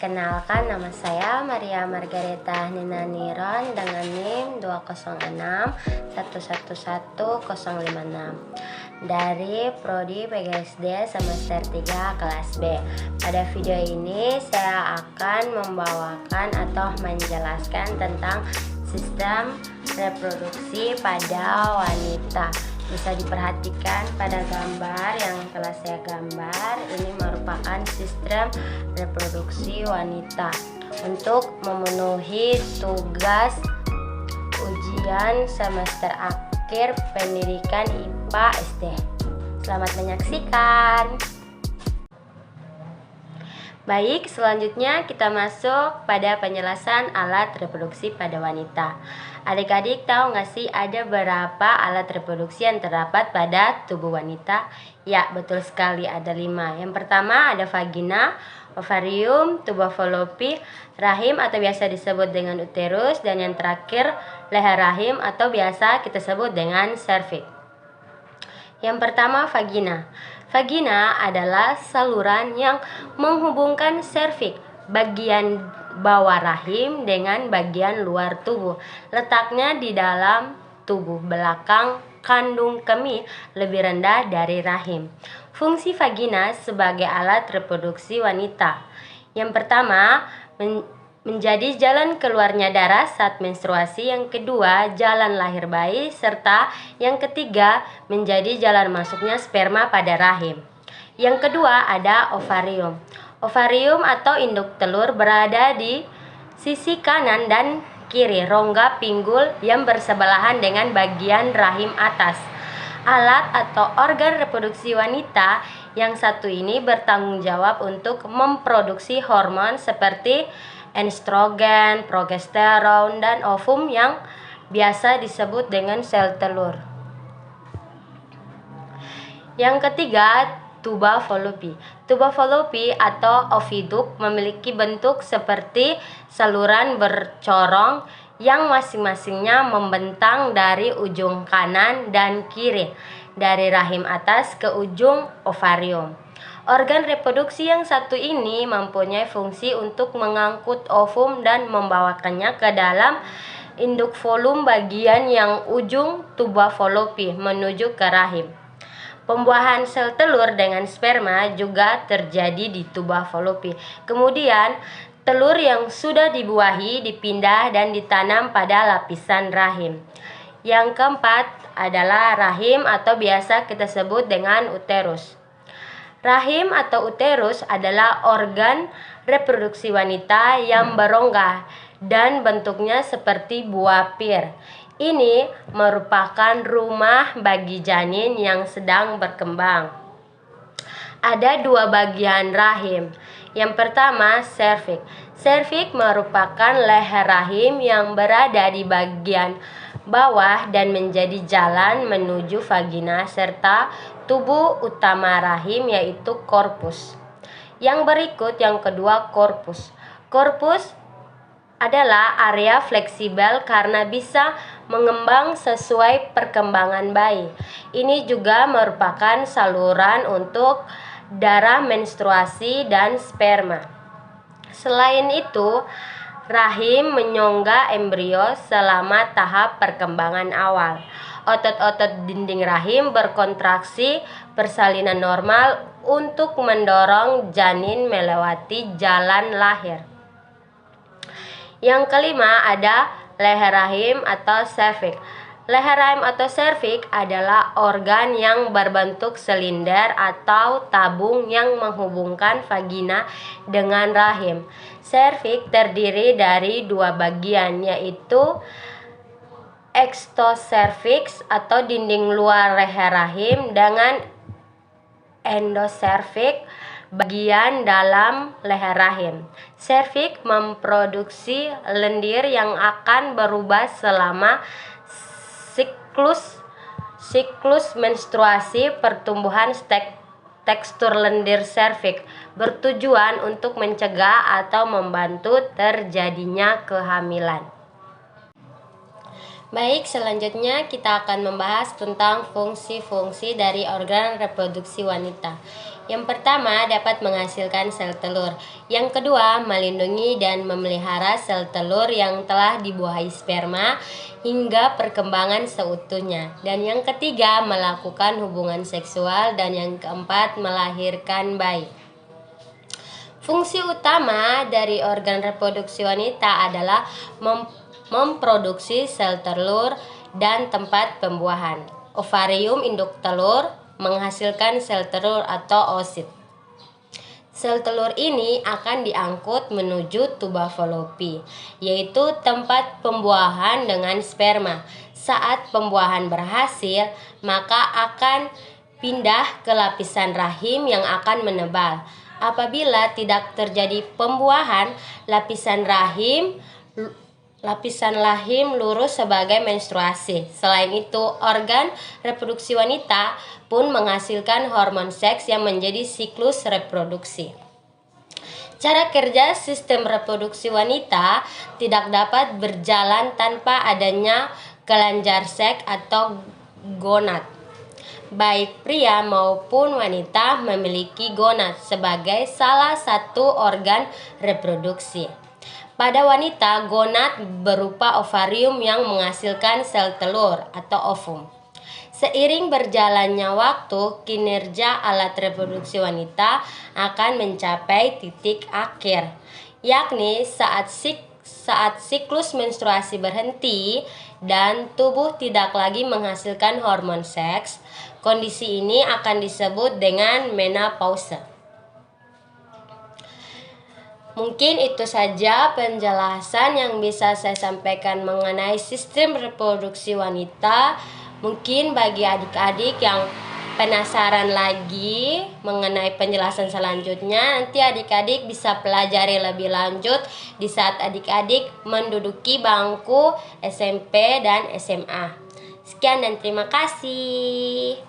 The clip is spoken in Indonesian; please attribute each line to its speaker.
Speaker 1: Perkenalkan, nama saya Maria Margareta Nina Niron dengan NIM 206111056 dari Prodi PGSD semester 3 kelas B. Pada video ini saya akan membawakan atau menjelaskan tentang sistem reproduksi pada wanita. Bisa diperhatikan pada gambar yang telah saya gambar, ini merupakan sistem reproduksi wanita. Untuk memenuhi tugas ujian semester akhir pendidikan IPA SD. Selamat menyaksikan. Baik, selanjutnya kita masuk pada penjelasan alat reproduksi pada wanita. Adik-adik tahu nggak sih ada berapa alat reproduksi yang terdapat pada tubuh wanita? Ya, betul sekali, ada 5. Yang pertama ada vagina, ovarium, tuba fallopi, rahim atau biasa disebut dengan uterus, dan yang terakhir leher rahim atau biasa kita sebut dengan serviks. Yang pertama vagina. Vagina adalah saluran yang menghubungkan serviks, bagian bawah rahim, dengan bagian luar tubuh. Letaknya di dalam tubuh belakang kandung kemih lebih rendah dari rahim. Fungsi vagina sebagai alat reproduksi wanita. Yang pertama, menjadi jalan keluarnya darah saat menstruasi. Yang kedua, jalan lahir bayi. Serta yang ketiga, menjadi jalan masuknya sperma pada rahim. Yang kedua ada ovarium. Ovarium atau induk telur berada di sisi kanan dan kiri rongga pinggul yang bersebelahan dengan bagian rahim atas. Alat atau organ reproduksi wanita yang satu ini bertanggung jawab untuk memproduksi hormon seperti estrogen, progesteron, dan ovum yang biasa disebut dengan sel telur. Yang ketiga, tuba fallopi. Tuba fallopi atau oviduk memiliki bentuk seperti saluran bercorong yang masing-masingnya membentang dari ujung kanan dan kiri dari rahim atas ke ujung ovarium. Organ reproduksi yang satu ini mempunyai fungsi untuk mengangkut ovum dan membawakannya ke dalam induk volum bagian yang ujung tuba fallopi menuju ke rahim. Pembuahan sel telur dengan sperma juga terjadi di tuba fallopi. Kemudian, telur yang sudah dibuahi dipindah dan ditanam pada lapisan rahim. Yang keempat adalah rahim atau biasa kita sebut dengan uterus. Rahim atau uterus adalah organ reproduksi wanita yang berongga dan bentuknya seperti buah pir. Ini merupakan rumah bagi janin yang sedang berkembang. Ada 2 bagian rahim. Yang pertama, serviks. Serviks merupakan leher rahim yang berada di bagian bawah dan menjadi jalan menuju vagina serta tubuh utama rahim yaitu korpus. Yang berikut yang kedua, korpus. Korpus adalah area fleksibel karena bisa mengembang sesuai perkembangan bayi. Ini juga merupakan saluran untuk darah menstruasi dan sperma. Selain itu, rahim menyongga embrio selama tahap perkembangan awal. Otot-otot dinding rahim berkontraksi persalinan normal untuk mendorong janin melewati jalan lahir. Yang kelima ada leher rahim atau serviks. Leher rahim atau serviks adalah organ yang berbentuk silinder atau tabung yang menghubungkan vagina dengan rahim. Serviks terdiri dari 2 bagian, yaitu ektoserviks atau dinding luar leher rahim dengan endoserviks bagian dalam leher rahim. Serviks memproduksi lendir yang akan berubah selama siklus menstruasi. Pertumbuhan tekstur lendir serviks bertujuan untuk mencegah atau membantu terjadinya kehamilan. Baik, selanjutnya kita akan membahas tentang fungsi-fungsi dari organ reproduksi wanita. Yang pertama, dapat menghasilkan sel telur. Yang kedua, melindungi dan memelihara sel telur yang telah dibuahi sperma hingga perkembangan seutuhnya. Dan yang ketiga, melakukan hubungan seksual. Dan yang keempat, melahirkan bayi. Fungsi utama dari organ reproduksi wanita adalah memproduksi sel telur dan tempat pembuahan. Ovarium induk telur menghasilkan sel telur atau oosit. Sel telur ini akan diangkut menuju tuba Fallopi, yaitu tempat pembuahan dengan sperma. Saat pembuahan berhasil, maka akan pindah ke lapisan rahim yang akan menebal. Apabila tidak terjadi pembuahan, lapisan rahim lurus sebagai menstruasi. Selain itu, organ reproduksi wanita pun menghasilkan hormon seks yang menjadi siklus reproduksi. Cara kerja sistem reproduksi wanita tidak dapat berjalan tanpa adanya kelenjar seks atau gonad. Baik pria maupun wanita memiliki gonad sebagai salah satu organ reproduksi. Pada wanita, gonad berupa ovarium yang menghasilkan sel telur atau ovum. Seiring berjalannya waktu, kinerja alat reproduksi wanita akan mencapai titik akhir, yakni saat siklus menstruasi berhenti dan tubuh tidak lagi menghasilkan hormon seks. Kondisi ini akan disebut dengan menopause. Mungkin itu saja penjelasan yang bisa saya sampaikan mengenai sistem reproduksi wanita. Mungkin bagi adik-adik yang penasaran lagi mengenai penjelasan selanjutnya, nanti adik-adik bisa pelajari lebih lanjut di saat adik-adik menduduki bangku SMP dan SMA. Sekian dan terima kasih.